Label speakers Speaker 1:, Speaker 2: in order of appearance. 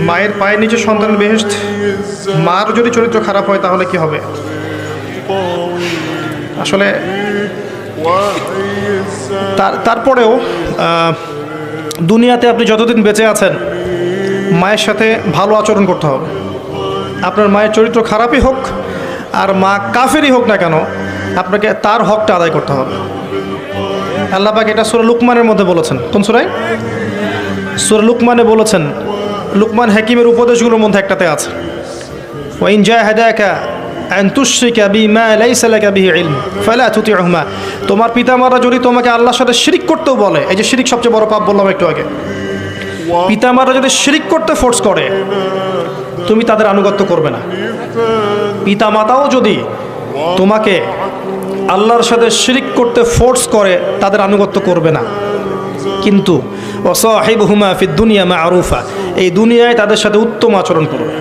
Speaker 1: মায়ের পায়ের নিচে সন্তানের বেহেশত, মার যদি চরিত্র খারাপ হয় তাহলে কি হবে? আসলে তারপরেও দুনিয়াতে আপনি যতদিন বেঁচে আছেন মায়ের সাথে ভালো আচরণ করতে হবে। আপনার মায়ের চরিত্র খারাপই হোক আর মা কাফেরই হোক না কেন, আপনাকে তার হকটা আদায় করতে হবে। আল্লাহ পাক এটা সূরা লুকমানের মধ্যে বলেছেন। কোন সূরায়? সূরা লুকমানে বলেছেন। লুকমান হাকিমের উপদেশগুলোর মধ্যে একটাতে আছে, ওয়াইন জাহাদাকা আন তুশরিকা বিমা লাইসা লাকা বিহি ইলম ফালা তুতিউহুমা। তোমার পিতামাতা যদি তোমাকে আল্লাহর সাথে শিরিক করতেও বলে, এই যে শিরিক সবচেয়ে বড় পাপ বললাম একটু আগে, পিতামাতা যদি শিরিক করতে ফোর্স করে তুমি তাদের আনুগত্য করবে না। পিতামাতাও যদি তোমাকে আল্লাহর সাথে শিরিক করতে ফোর্স করে তাদের আনুগত্য করবে না। কিন্তু ওয়াসাহিবহুমা ফিদ দুনিয়া মা'রুফা, এই দুনিয়ায় তাদের সাথে উত্তম আচরণ করবে।